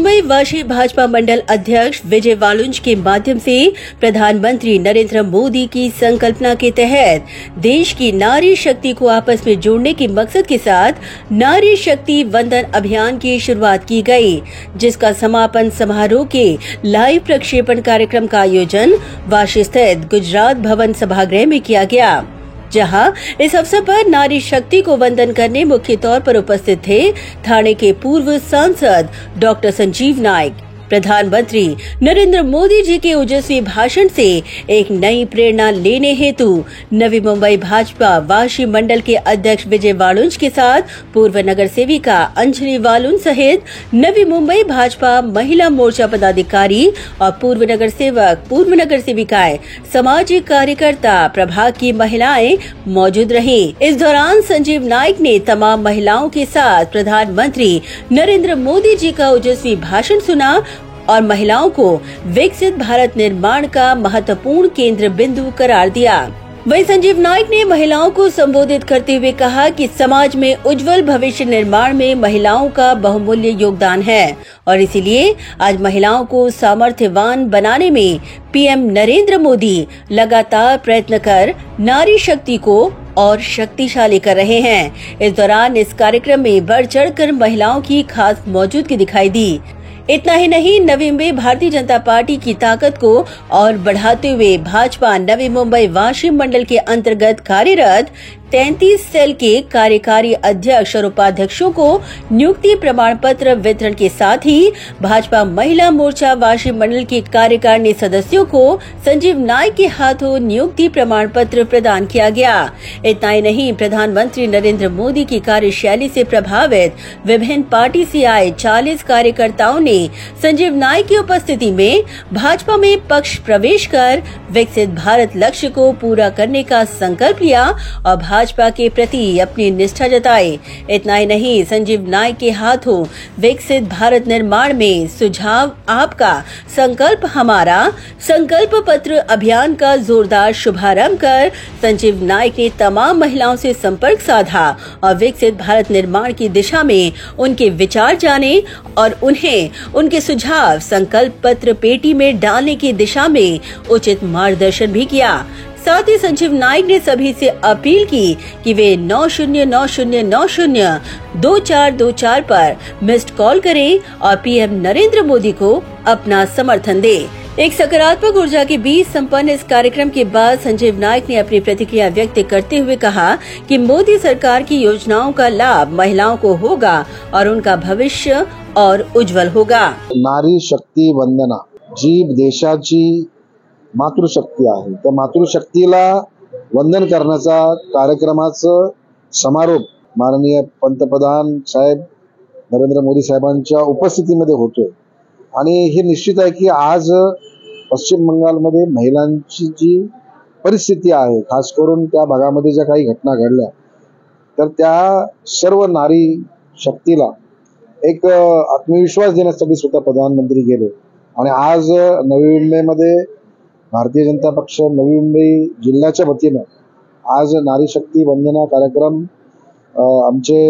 मुंबई वाशी भाजपा मंडल अध्यक्ष विजय वालुंज के माध्यम से प्रधानमंत्री नरेंद्र मोदी की संकल्पना के तहत देश की नारी शक्ति को आपस में जोड़ने के मकसद के साथ नारी शक्ति वंदन अभियान की शुरुआत की गई, जिसका समापन समारोह के लाइव प्रक्षेपण कार्यक्रम का आयोजन वाशी स्थित गुजरात भवन सभागृह में किया गया, जहां इस अवसर पर नारी शक्ति को वंदन करने मुख्य तौर पर उपस्थित थे ठाणे के पूर्व सांसद डॉक्टर संजीव नाइक। प्रधानमंत्री नरेंद्र मोदी जी के ओजस्वी भाषण से एक नई प्रेरणा लेने हेतु नवी मुंबई भाजपा वाशी मंडल के अध्यक्ष विजय वालुंज के साथ पूर्व नगर सेविका अंजलि वालुंज सहित नवी मुंबई भाजपा महिला मोर्चा पदाधिकारी और पूर्व नगर सेविकाएं, सामाजिक कार्यकर्ता, प्रभाग की महिलाएं मौजूद रही। इस दौरान संजीव नाइक ने तमाम महिलाओं के साथ प्रधानमंत्री नरेंद्र मोदी जी का ओजस्वी भाषण सुना और महिलाओं को विकसित भारत निर्माण का महत्वपूर्ण केंद्र बिंदु करार दिया। वहीं संजीव नाइक ने महिलाओं को संबोधित करते हुए कहा कि समाज में उज्जवल भविष्य निर्माण में महिलाओं का बहुमूल्य योगदान है और इसीलिए आज महिलाओं को सामर्थ्यवान बनाने में पीएम नरेंद्र मोदी लगातार प्रयत्न कर नारी शक्ति को और शक्तिशाली कर रहे हैं। इस दौरान इस कार्यक्रम में बढ़ चढ़कर महिलाओं की खास मौजूदगी दिखाई दी। इतना ही नहीं, नवी मुंबई भारतीय जनता पार्टी की ताकत को और बढ़ाते हुए भाजपा नवी मुंबई वाशी मंडल के अंतर्गत कार्यरत 33 सेल के कार्यकारी अध्यक्ष और उपाध्यक्षों को नियुक्ति प्रमाण पत्र वितरण के साथ ही भाजपा महिला मोर्चा वाशी मंडल के कार्यकारिणी सदस्यों को संजीव नाइक के हाथों नियुक्ति प्रमाण पत्र प्रदान किया गया। इतना ही नहीं, प्रधानमंत्री नरेंद्र मोदी की कार्यशैली से प्रभावित विभिन्न पार्टी से आए 40 कार्यकर्ताओं ने संजीव नाइक की उपस्थिति में भाजपा में पक्ष प्रवेश कर विकसित भारत लक्ष्य को पूरा करने का संकल्प लिया और भाजपा के प्रति अपनी निष्ठा जताई। इतना ही नहीं, संजीव नाइक के हाथों विकसित भारत निर्माण में सुझाव आपका संकल्प हमारा संकल्प पत्र अभियान का जोरदार शुभारंभ कर संजीव नाइक ने तमाम महिलाओं से संपर्क साधा और विकसित भारत निर्माण की दिशा में उनके विचार जाने और उन्हें उनके सुझाव संकल्प पत्र पेटी में डालने की दिशा में उचित मार्गदर्शन भी किया। साथ ही संजीव नाइक ने सभी से अपील की कि वे 9090902424 पर मिस्ड कॉल करें और पीएम नरेंद्र मोदी को अपना समर्थन दें। एक सकारात्मक ऊर्जा के बीच संपन्न इस कार्यक्रम के बाद संजीव नाइक ने अपनी प्रतिक्रिया व्यक्त करते हुए कहा कि मोदी सरकार की योजनाओं का लाभ महिलाओं को होगा और उनका भविष्य और उज्जवल होगा। नारी शक्ती वंदना जी देशाची मातृशक्ती आहे, त्या मातृशक्तीला वंदन करण्याचा कार्यक्रमाचं समारोप माननीय पंतप्रधान साहेब नरेंद्र मोदी साहेबांच्या उपस्थितीमध्ये होतोय आणि हे निश्चित आहे की आज पश्चिम बंगालमध्ये महिलांची जी परिस्थिती आहे, खास करून त्या भागामध्ये ज्या काही घटना घडल्या, तर त्या सर्व नारी शक्तीला एक आत्मविश्वास देण्यासाठी स्वतः प्रधानमंत्री गेले आणि आज नवी मुंबईमध्ये भारतीय जनता पक्ष नवी मुंबई जिल्ह्याच्या वतीनं आज नारी शक्ती वंदना कार्यक्रम आमचे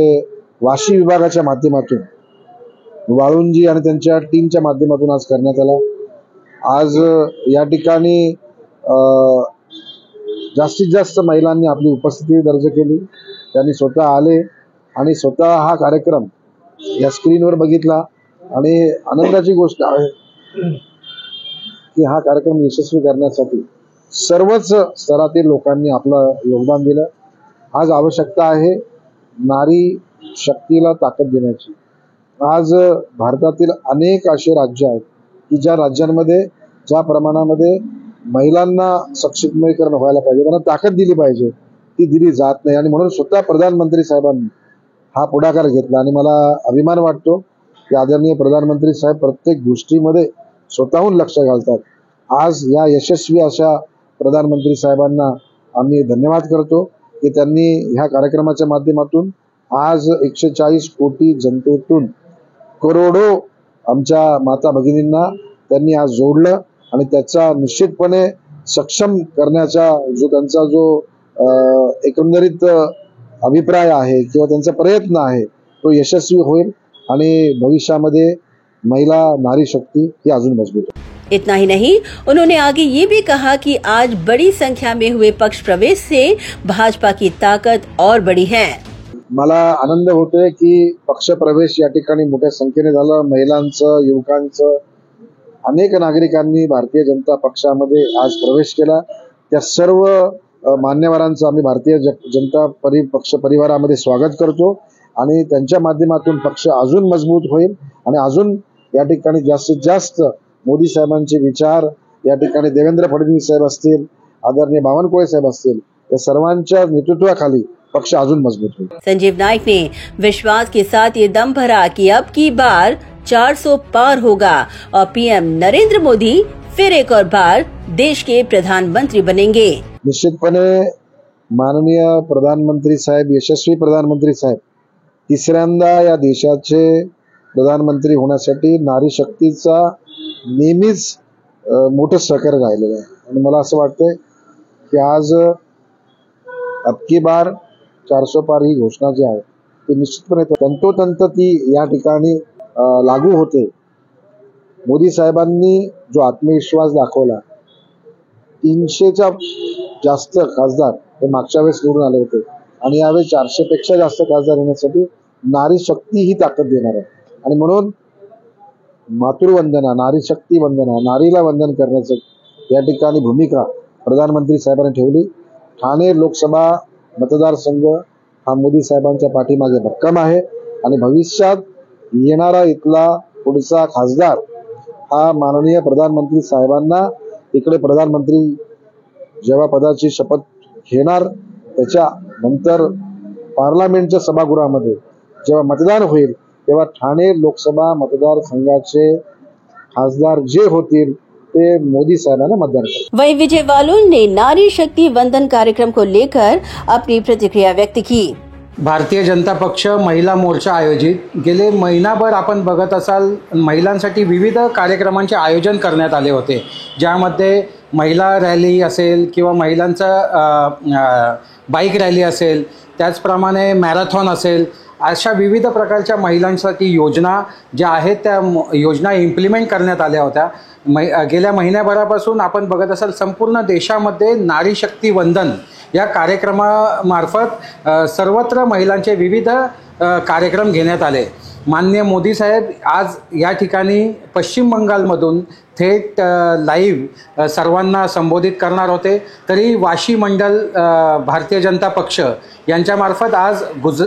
वाशी विभागाच्या माध्यमातून वाळुंजी आणि त्यांच्या टीमच्या माध्यमातून आज करण्यात आला। आज या ठिकाणी जास्तीत जास्त महिलांनी आपली उपस्थिती दर्ज केली, त्यांनी स्वतः आले आणि स्वतः हा कार्यक्रम या स्क्रीनवर बघितला आणि आनंदाची गोष्ट आहे की हा कार्यक्रम यशस्वी करण्यासाठी सर्वच स्तरातील लोकांनी आपलं योगदान दिलं। आज आवश्यकता आहे नारी शक्तीला ताकद देण्याची। आज भारतातील अनेक असे राज्य आहेत की ज्या राज्यांमध्ये ज्या प्रमाणामध्ये महिलांना सक्षमीकरण व्हायला पाहिजे, त्यांना ताकद दिली पाहिजे, ती दिली जात नाही आणि म्हणून स्वतः प्रधानमंत्री साहेबांनी हा पुढाकार घेतला आणि मला अभिमान वाटतो की आदरणीय प्रधानमंत्री साहेब प्रत्येक गोष्टीमध्ये स्वतःहून लक्ष घालतात। आज या यशस्वी अशा प्रधानमंत्री साहेबांना आम्ही धन्यवाद करतो की त्यांनी ह्या कार्यक्रमाच्या माध्यमातून आज 140 कोटी जनतेतून करोडो आमच्या माता भगिनींना त्यांनी आज जोडलं आणि त्याचा निश्चितपणे सक्षम करण्याचा जो त्यांचा एकंदरीत अभिप्राय आहे किंवा त्यांचा प्रयत्न आहे तो यशस्वी होईल आणि भविष्यामध्ये महिला नारी शक्ती ही अजून मजबूत होईल. इतना ही नहीं, उन्होंने आगे ये भी कहा कि आज बड़ी संख्या में हुए पक्ष प्रवेश से भाजपा की ताकत और बढ़ी है. मला आनंद होतोय की पक्ष प्रवेश या ठिकाणी मोठ्या संख्येने झालं. महिलांचं, युवकांचं, अनेक नागरिकांनी भारतीय जनता पक्षामध्ये आज प्रवेश केला. त्या सर्व मान्यवरांचं आम्ही भारतीय जनता पक्ष परिवारामध्ये स्वागत करतो आणि त्यांच्या माध्यमातून पक्ष अजून मजबूत होईल आणि अजून या ठिकाणी जास्तीत जास्त मोदी साहेबांचे विचार, या ठिकाणी देवेंद्र फडणवीस साहेब असतील, आदरणीय बावनकुळे साहेब असतील, या सर्वांच्या नेतृत्वाखाली पक्ष अजून मजबूत होईल. संजीव नाइक ने विश्वास के साथ ये दम भरा कि अब की बार 400 पार होगा और पीएम नरेंद्र मोदी फिर एक और बार देश के प्रधानमंत्री बनेंगे. निश्चितपणे माननीय प्रधानमंत्री साहेब, यशस्वी प्रधानमंत्री साहेब तिसऱ्यांदा या देशाचे प्रधानमंत्री होण्यासाठी नारी शक्तीचा नेहमीच मोठं सहकार्य राहिलेलं आहे आणि मला असं वाटतंय की आज अबकी बार 400 पार ही घोषणा जी आहे ती निश्चितपणे तंतोतंत ती या ठिकाणी लागू होते. मोदी साहेबांनी जो आत्मविश्वास दाखवला, 300च्या जास्त खासदार हे मागच्या वेळेस निवडून आले होते आणि यावेळी 400 पेक्षा जास्त खासदार येण्यासाठी नारी शक्ती ही ताकद देणार आहे आणि म्हणून मातृवंदना, नारी शक्ती वंदना, नारीला वंदन करण्याचं या ठिकाणी भूमिका प्रधानमंत्री साहेबांनी ठेवली. ठाणे लोकसभा मतदारसंघ हा मोदी साहेबांच्या पाठीमागे भक्कम आहे आणि भविष्यात येणारा इथला पुढचा खासदार हा माननीय प्रधानमंत्री साहेबांना इकडे प्रधानमंत्री जेव्हा पदाची शपथ घेणार त्याच्या नंतर पार्लमेंटच्या सभागृहामध्ये जेव्हा मतदान होईल तेव्हा ठाणे लोकसभा मतदारसंघाचे खासदार जे होतील ते मोदी साहबांना मतदान करेंगे. वहीं विजय वालुन ने नारी शक्ति वंदन कार्यक्रम को लेकर अपनी प्रतिक्रिया व्यक्त की. भारतीय जनता पक्ष महिला मोर्चा आयोजित गेले महिनाभर आपण बघत असाल महिलांसाठी विविध कार्यक्रमांचे आयोजन करण्यात आले होते, ज्यामध्ये महिला रॅली असेल किंवा महिलांचा बाईक रॅली असेल, त्याचप्रमाणे मॅरेथॉन असेल, अशा विविध प्रकारच्या महिलांसाठी योजना ज्या आहेत त्या योजना इम्प्लिमेंट करण्यात आल्या होत्या. गेल्या महिन्याभरापासून आपण बघत असाल संपूर्ण देशामध्ये नारी शक्ती वंदन या कार्यक्रमामार्फत सर्वत्र महिलांचे विविध कार्यक्रम घेण्यात आले. माननीय मोदी साहेब आज या ठिकाणी पश्चिम बंगालमधून थेट लाईव्ह सर्वांना संबोधित करणार होते. तरी वाशी मंडल भारतीय जनता पक्ष यांच्यामार्फत आज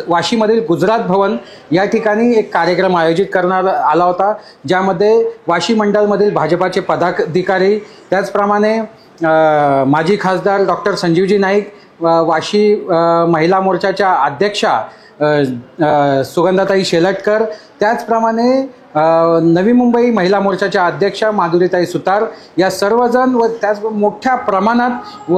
वाशीमधील गुजरात भवन या ठिकाणी एक कार्यक्रम आयोजित करण्यात आला होता, ज्यामध्ये वाशी मंडलमधील भाजपाचे पदाधिकारी, त्याचप्रमाणे माजी खासदार डॉक्टर संजीवजी नाईक, वाशी महिला मोर्चाच्या अध्यक्षा सुगंधाताई शेलटकर, त्याचप्रमाणे नवी मुंबई महिला मोर्चाच्या अध्यक्षा माधुरीताई सुतार या सर्वजण व त्याच मोठ्या प्रमाणात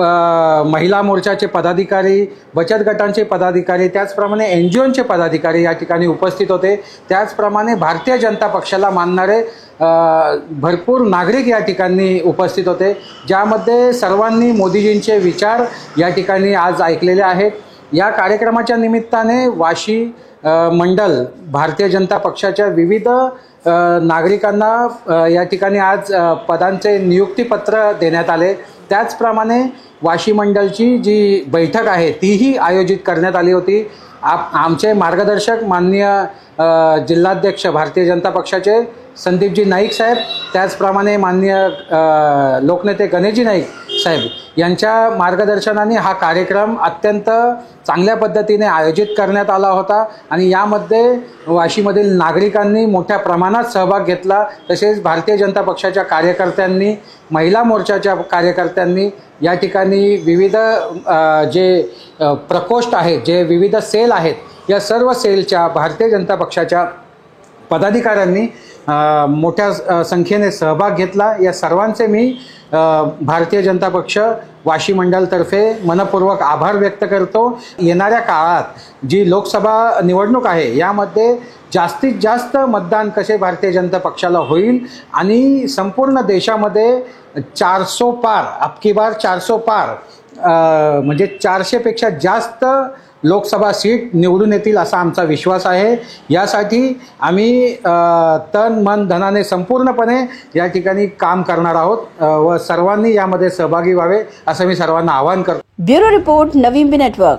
महिला मोर्चाचे पदाधिकारी, बचत गटांचे पदाधिकारी, त्याचप्रमाणे NGOचे पदाधिकारी या ठिकाणी उपस्थित होते. त्याचप्रमाणे भारतीय जनता पक्षाला मानणारे भरपूर नागरिक या ठिकाणी उपस्थित होते, ज्यामध्ये सर्वांनी मोदीजींचे विचार या ठिकाणी आज ऐकलेले आहेत. या कार्यक्रमाच्या निमित्ताने वाशी मंडल भारतीय जनता पक्षाच्या विविध नागरिकांना या ठिकाणी आज पदांचे नियुक्तीपत्र देण्यात आले. त्याचप्रमाणे वाशी मंडलची जी बैठक आहे तीही आयोजित करण्यात आली होती. आमचे मार्गदर्शक माननीय जिल्हाध्यक्ष भारतीय जनता पक्षाचे संदीपजी नाईक साहेब, त्याचप्रमाणे माननीय लोकनेते गणेशजी नाईक साहेब यांच्या मार्गदर्शनाने हा कार्यक्रम अत्यंत चांगल्या पद्धतीने आयोजित करण्यात आला होता आणि यामध्ये वाशीमधील नागरिकांनी मोठ्या प्रमाणात सहभाग घेतला. तसेच भारतीय जनता पक्षाच्या कार्यकर्त्यांनी, महिला मोर्चाच्या कार्यकर्त्यांनी या ठिकाणी विविध जे प्रकोष्ठ आहेत, जे विविध सेल आहेत, या सर्व सेलच्या भारतीय जनता पक्षाच्या पदाधिकाऱ्यांनी मोठ्या संख्येने सहभाग घेतला. या सर्वांचे मी भारतीय जनता पक्ष वाशी मंडलतर्फे मनपूर्वक आभार व्यक्त करतो. येणाऱ्या काळात जी लोकसभा निवडणूक आहे यामध्ये जास्तीत जास्त मतदान कसे भारतीय जनता पक्षाला होईल आणि संपूर्ण देशामध्ये 400 पार, अबकी बार 400 पार म्हणजे 400 पेक्षा जास्त लोकसभा सीट निवडून येतील असा आमचा विश्वास आहे. यासाठी आम्ही तन मन धनाने संपूर्णपणे या ठिकाणी काम करणार आहोत व सर्वांनी यामध्ये सहभागी व्हावे असं मी सर्वांना आवाहन करतो. ब्युरो रिपोर्ट, नवी नेटवर्क.